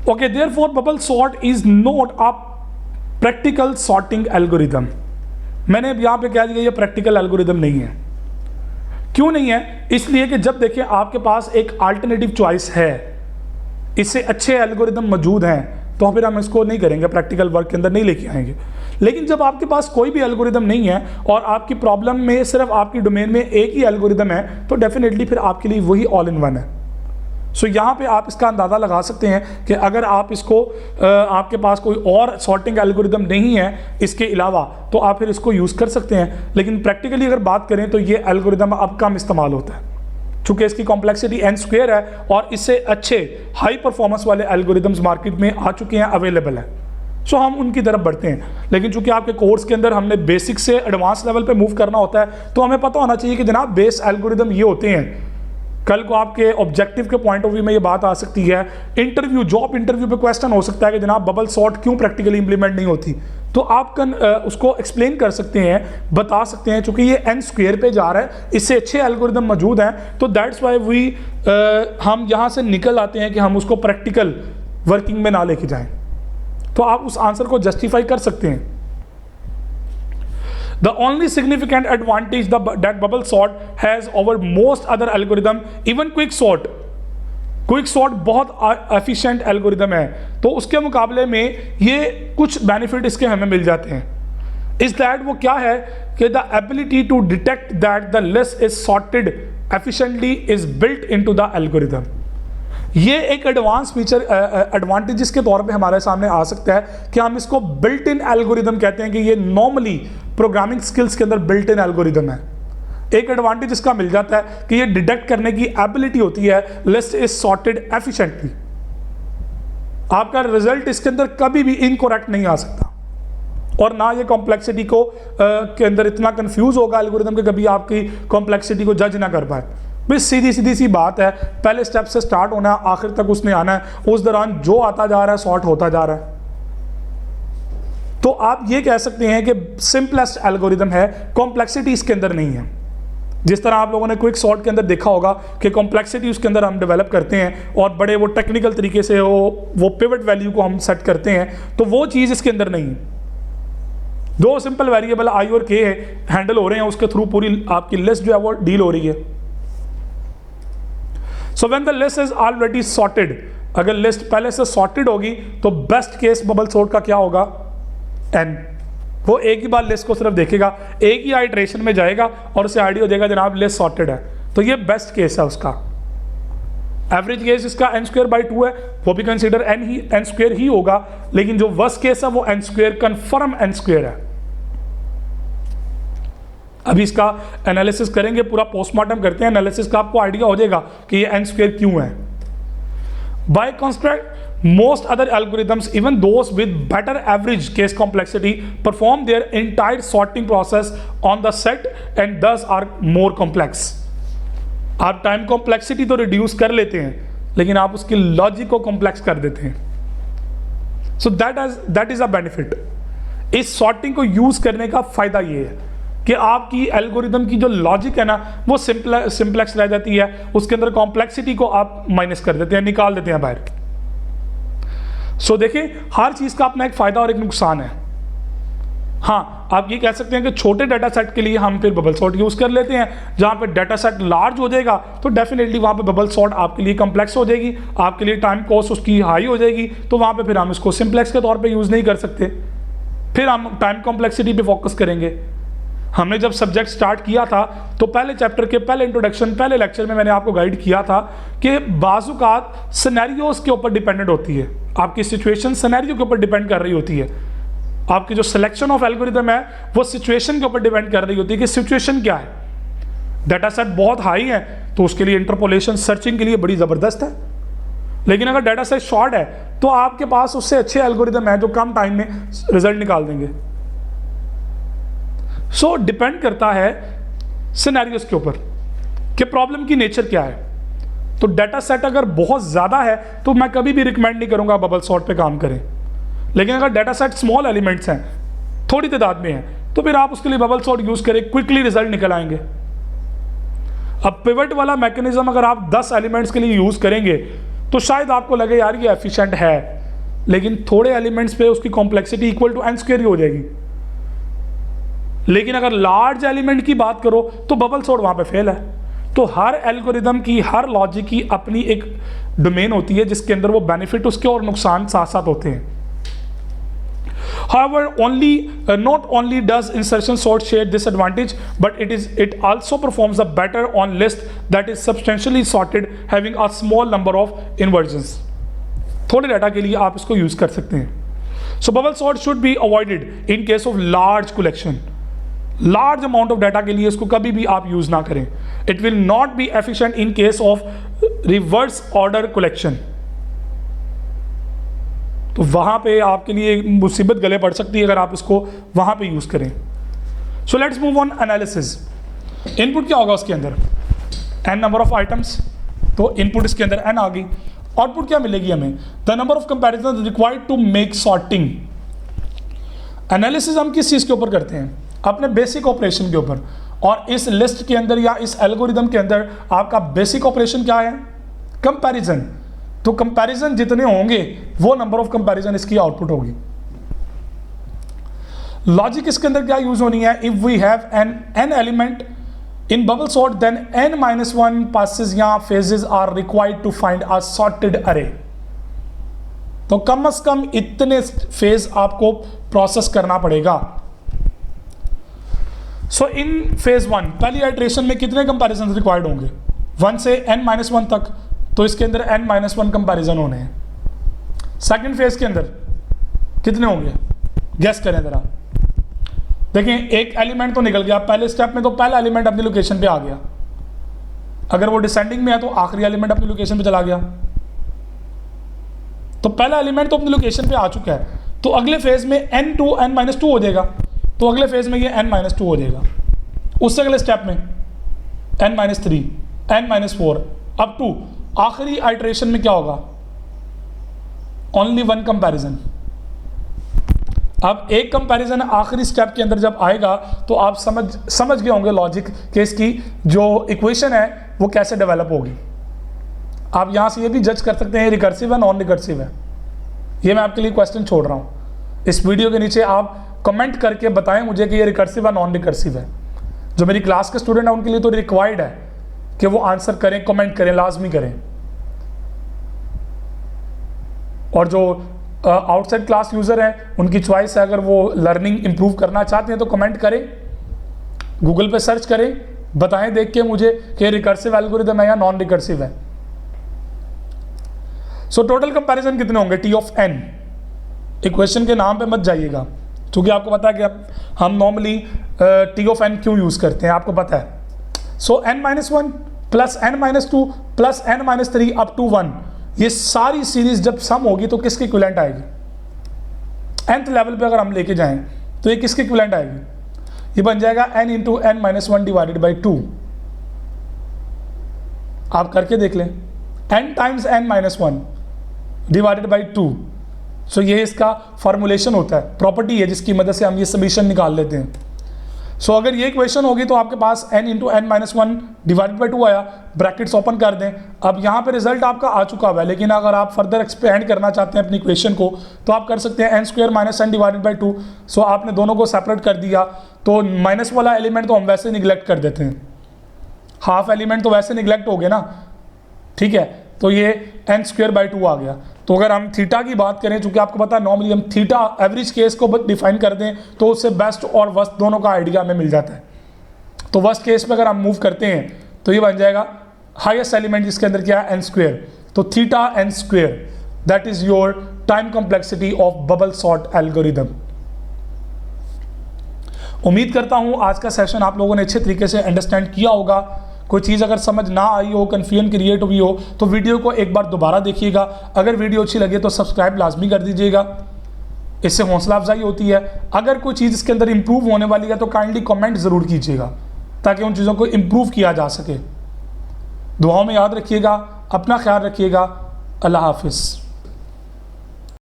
Okay, therefore bubble sort is not a practical sorting algorithm. मैंने यहाँ पे कह दिया ये प्रैक्टिकल एल्गोरिदम नहीं है। क्यों नहीं है? इसलिए कि जब देखिए आपके पास एक अल्टरनेटिव चॉइस है, इससे अच्छे एल्गोरिदम मौजूद हैं, तो फिर हम इसको नहीं करेंगे, प्रैक्टिकल वर्क के अंदर नहीं लेके आएंगे। लेकिन जब आपके पास कोई भी एल्गोरिदम नहीं है और आपकी प्रॉब्लम में सिर्फ आपकी डोमेन में एक ही एल्गोरिदम है, तो डेफिनेटली फिर आपके लिए वही ऑल इन वन है। सो यहाँ पे आप इसका अंदाज़ा लगा सकते हैं कि अगर आप इसको आपके पास कोई और सॉर्टिंग एल्गोरिदम नहीं है इसके अलावा, तो आप फिर इसको यूज़ कर सकते हैं। लेकिन प्रैक्टिकली अगर बात करें तो ये एल्गोरिदम अब कम इस्तेमाल होता है, चूँकि इसकी कॉम्प्लेक्सिटी n² है और इससे अच्छे हाई परफॉर्मेंस वाले एल्गोरिदम्स मार्केट में आ चुके हैं, अवेलेबल है। सो हम उनकी तरफ बढ़ते हैं। लेकिन चूंकि आपके कोर्स के अंदर हमने बेसिक से एडवांस लेवल पे मूव करना होता है, तो हमें पता होना चाहिए कि जनाब बेस एल्गोरिदम ये होते हैं। कल को आपके ऑब्जेक्टिव के पॉइंट ऑफ व्यू में ये बात आ सकती है, इंटरव्यू, जॉब इंटरव्यू पे क्वेश्चन हो सकता है कि जनाब बबल सॉर्ट क्यों प्रैक्टिकली इंप्लीमेंट नहीं होती, तो आप उसको एक्सप्लेन कर सकते हैं, बता सकते हैं। चूंकि ये n² पे जा रहा है, इससे अच्छे एल्गोरिदम मौजूद हैं, तो दैट्स वाई वी हम यहाँ से निकल आते हैं कि हम उसको प्रैक्टिकल वर्किंग में ना लेके जाएं। तो आप उस आंसर को जस्टिफाई कर सकते हैं। The only significant advantage that bubble sort has over most other algorithm, even quicksort बहुत एफिशिएंट एल्गोरिदम है, तो उसके मुकाबले में ये कुछ बेनिफिट इसके हमें मिल जाते हैं। इस दैट वो क्या है कि the ability to detect that the list is sorted efficiently is built into the algorithm. ये एक एडवांस फीचर एडवांटेजेस के तौर पे हमारे सामने आ सकता है कि हम इसको बिल्ट इन एल्गोरिदम कहते हैं, कि ये नॉर्मली प्रोग्रामिंग स्किल्स के अंदर बिल्ट इन एल्गोरिदम है। एक एडवांटेज इसका मिल जाता है कि ये डिटेक्ट करने की एबिलिटी होती है, लिस्ट इज सॉर्टेड एफिशिएंटली। आपका रिजल्ट इसके अंदर कभी भी इनकरेक्ट नहीं आ सकता, और ना ये कॉम्प्लेक्सिटी को के अंदर इतना कंफ्यूज होगा एल्गोरिदम के कभी आपकी कॉम्प्लेक्सिटी को जज ना कर पाए। बस सीधी सी बात है, पहले स्टेप से स्टार्ट होना है, आखिर तक उसने आना है, उस दौरान जो आता जा रहा है सॉर्ट होता जा रहा है। तो आप ये कह सकते हैं कि सिंपलेस्ट एल्गोरिदम है, कॉम्प्लेक्सिटी इसके अंदर नहीं है। जिस तरह आप लोगों ने क्विक सॉर्ट के अंदर देखा होगा कि कॉम्प्लेक्सिटी उसके अंदर हम डेवलप करते हैं और बड़े वो टेक्निकल तरीके से वो पिवट वैल्यू को हम सेट करते हैं, तो वो चीज़ इसके अंदर नहीं है। दो सिंपल वेरिएबल i और k हैंडल हो रहे हैं, उसके थ्रू पूरी आपकी लिस्ट जो है वो डील हो रही है। So when the list is already sorted, अगर लिस्ट पहले से सॉर्टेड होगी तो बेस्ट केस बबल सॉर्ट का क्या होगा, n। वो एक ही बार लिस्ट को सिर्फ देखेगा, एक ही आइटरेशन में जाएगा और उसे आइडिया हो जाएगा जनाब लिस्ट सॉर्टेड है, तो ये बेस्ट केस है उसका। एवरेज केस इसका n²/2 है, वो भी कंसीडर n² ही होगा, लेकिन जो वर्स्ट केस है वो n² कंफर्म n² है। अभी इसका एनालिसिस करेंगे, पूरा पोस्टमार्टम करते हैं, एनालिसिस का आपको आइडिया हो जाएगा कि ये n² क्यों है। By construct most other algorithms, even those with better average case complexity, perform their entire sorting process on the set and thus are more complex. आप टाइम कॉम्प्लेक्सिटी तो रिड्यूस कर लेते हैं, लेकिन आप उसकी लॉजिक को कॉम्प्लेक्स कर देते हैं। So that is a benefit. इस सॉर्टिंग को यूज करने का फायदा ये है कि आपकी एल्गोरिदम की जो लॉजिक है ना वो सिंप्लेक्स रह जाती है, उसके अंदर कॉम्प्लेक्सिटी को आप माइनस कर देते हैं, निकाल देते हैं बाहर। सो देखिए, हर चीज़ का अपना एक फ़ायदा और एक नुकसान है। हाँ, आप ये कह सकते हैं कि छोटे डाटा सेट के लिए हम फिर बबल सॉर्ट यूज़ कर लेते हैं, जहाँ पे डाटा सेट लार्ज हो जाएगा तो डेफिनेटली वहाँ पे बबल सॉर्ट आपके लिए कम्प्लेक्स हो जाएगी, आपके लिए टाइम कॉस्ट उसकी हाई हो जाएगी, तो वहाँ पे फिर हम इसको सिंप्लेक्स के तौर पे यूज़ नहीं कर सकते, फिर हम टाइम कॉम्प्लेक्सिटी पे फोकस करेंगे। हमने जब सब्जेक्ट स्टार्ट किया था तो पहले चैप्टर के पहले इंट्रोडक्शन, पहले लेक्चर में मैंने आपको गाइड किया था कि बाजुकात सिनेरियोज के ऊपर डिपेंडेंट होती है, आपकी सिचुएशन सिनेरियो के ऊपर डिपेंड कर रही होती है। आपकी जो सिलेक्शन ऑफ एल्गोरिदम है वो सिचुएशन के ऊपर डिपेंड कर रही होती है कि सिचुएशन क्या है। डाटा सेट बहुत हाई है तो उसके लिए इंटरपोलेशन सर्चिंग के लिए बड़ी ज़बरदस्त है, लेकिन अगर डाटा सेट शॉर्ट है तो आपके पास उससे अच्छे एल्गोरिदम है जो कम टाइम में रिजल्ट निकाल देंगे। सो डिपेंड करता है सिनेरियोस के ऊपर कि प्रॉब्लम की नेचर क्या है। तो डाटा सेट अगर बहुत ज़्यादा है तो मैं कभी भी रिकमेंड नहीं करूंगा बबल सॉर्ट पे काम करें, लेकिन अगर डाटा सेट स्मॉल एलिमेंट्स हैं, थोड़ी तादाद में हैं, तो फिर आप उसके लिए बबल सॉर्ट यूज़ करें, क्विकली रिजल्ट निकल आएंगे। अब पिवट वाला मैकेनिज्म अगर आप 10 एलिमेंट्स के लिए यूज़ करेंगे तो शायद आपको लगे यार ये एफिशिएंट है, लेकिन थोड़े एलिमेंट्स पे उसकी complexity equal to n square ही हो जाएगी। लेकिन अगर लार्ज एलिमेंट की बात करो तो बबल सॉर्ट वहाँ पे फेल है। तो हर एल्गोरिदम की, हर लॉजिक की अपनी एक डोमेन होती है जिसके अंदर वो बेनिफिट उसके और नुकसान साथ साथ होते हैं। However, not only does insertion sort share this advantage, but it also performs a better on list that is substantially sorted, having a small number of inversions. थोड़े डाटा के लिए आप इसको यूज कर सकते हैं। So bubble sort should be avoided in case of large collection. Large amount of data के लिए इसको कभी भी आप यूज ना करें। It will not be efficient in case of reverse order collection. तो वहां पे आपके लिए मुसीबत गले पड़ सकती है अगर आप इसको वहां पे यूज करें। So let's move on analysis. Input क्या होगा उसके अंदर? n नंबर ऑफ आइटम्स, तो इनपुट इसके अंदर n आ गई। आउटपुट क्या मिलेगी हमें? The number of comparison required to make sorting. Analysis हम किस चीज के ऊपर करते हैं? अपने बेसिक ऑपरेशन के ऊपर। और इस लिस्ट के अंदर या इस एल्गोरिदम के अंदर आपका बेसिक ऑपरेशन क्या है? कंपैरिजन। तो कंपैरिजन जितने होंगे वो नंबर ऑफ कंपैरिजन इसकी आउटपुट होगी। लॉजिक इसके अंदर क्या यूज होनी है? If we have N element in bubble sort then n-1 passes या phases are required to find a sorted array. तो कम से कम इतने फेज आपको प्रोसेस करना पड़ेगा। सो इन फेज 1 पहली आइट्रेशन में कितने कंपैरिजन रिक्वायर्ड होंगे? 1 से n-1 तक, तो इसके अंदर n-1 कंपैरिजन होने हैं। सेकंड फेज के अंदर कितने होंगे? गेस करें जरा। देखें, एक एलिमेंट तो निकल गया पहले स्टेप में, तो पहला एलिमेंट अपनी लोकेशन पे आ गया। अगर वो डिसेंडिंग में है तो आखिरी एलिमेंट अपनी लोकेशन पे चला गया। तो पहला एलिमेंट तो अपनी लोकेशन पे आ चुका है, तो अगले फेज में n-2 हो जाएगा। तो अगले फेज में ये n-2 हो जाएगा। उससे अगले स्टेप में n-3, n-4 अप टू आखिरी आइट्रेशन में क्या होगा? Only 1 comparison. अब एक कंपैरिजन आखिरी स्टेप के अंदर जब आएगा तो आप समझ गए होंगे लॉजिक के इसकी जो इक्वेशन है वो कैसे डेवलप होगी। आप यहां से ये भी जज कर सकते हैं रिकर्सिव है नॉन रिकर्सिव है। ये मैं आपके लिए क्वेश्चन छोड़ रहा हूं। इस वीडियो के नीचे आप कमेंट करके बताएं मुझे कि ये रिकर्सिव है नॉन रिकर्सिव है। जो मेरी क्लास के स्टूडेंट हैं उनके लिए तो रिक्वायर्ड है कि वो आंसर करें, कमेंट करें, लाजमी करें। और जो आउटसाइड क्लास यूजर हैं उनकी चॉइस है, अगर वो लर्निंग इंप्रूव करना चाहते हैं तो कमेंट करें, गूगल पे सर्च करें, बताएं देख के मुझे कि रिकर्सिव एल्गोरिदम है या नॉन रिकर्सिव है। सो टोटल कंपैरिजन कितने होंगे? T of n। इक्वेशन के नाम पे मत जाइएगा, क्योंकि आपको पता है कि हम नॉर्मली T ऑफ n क्यों यूज करते हैं, आपको पता है। सो n-1 plus n-2 plus n-3 up to 1, ये सारी सीरीज जब सम होगी तो किसके इक्विवेलेंट आएगी? nth लेवल पे अगर हम लेके जाएं तो ये किसके इक्विवेलेंट आएगी? ये बन जाएगा n into n-1 divided by 2। आप करके देख लें, n times n-1 divided by 2। सो ये इसका फॉर्मुलेशन होता है, प्रॉपर्टी है जिसकी मदद से हम ये समीशन निकाल लेते हैं। सो अगर ये इक्वेशन होगी तो आपके पास n into n-1 divided by 2 आया, ब्रैकेट्स ओपन कर दें। अब यहाँ पे रिजल्ट आपका आ चुका हुआ है, लेकिन अगर आप फर्दर एक्सपेंड करना चाहते हैं अपनी इक्वेशन को तो आप कर सकते हैं n² minus n divided by 2। सो आपने दोनों को सेपरेट कर दिया, तो माइनस वाला एलिमेंट तो हम वैसे निगलेक्ट कर देते हैं, हाफ एलिमेंट तो वैसे निगलेक्ट हो गए ना, ठीक है। तो ये n² बाई 2 आ गया। तो अगर हम थीटा की बात करें, चूंकि आपको पता है नॉर्मली हम थीटा एवरेज केस को डिफाइन कर दें तो उससे बेस्ट और वर्स्ट दोनों का आइडिया हमें मिल जाता है। तो वर्स्ट केस में अगर हम मूव करते हैं तो ये बन जाएगा हाईएस्ट एलिमेंट जिसके अंदर क्या है? n²। तो theta n², that is your time complexity of bubble sort algorithm. उम्मीद करता हूं आज का सेशन आप लोगों ने अच्छे तरीके से अंडरस्टैंड किया होगा। कोई चीज़ अगर समझ ना आई हो, कन्फ्यूजन क्रिएट हुई हो, तो वीडियो को एक बार दोबारा देखिएगा। अगर वीडियो अच्छी लगे तो सब्सक्राइब लाजमी कर दीजिएगा, इससे हौसला अफजाई होती है। अगर कोई चीज़ इसके अंदर इंप्रूव होने वाली है तो काइंडली कमेंट ज़रूर कीजिएगा ताकि उन चीज़ों को इंप्रूव किया जा सके। दुआओं में याद रखिएगा, अपना ख्याल रखिएगा। अल्लाह हाफिज़।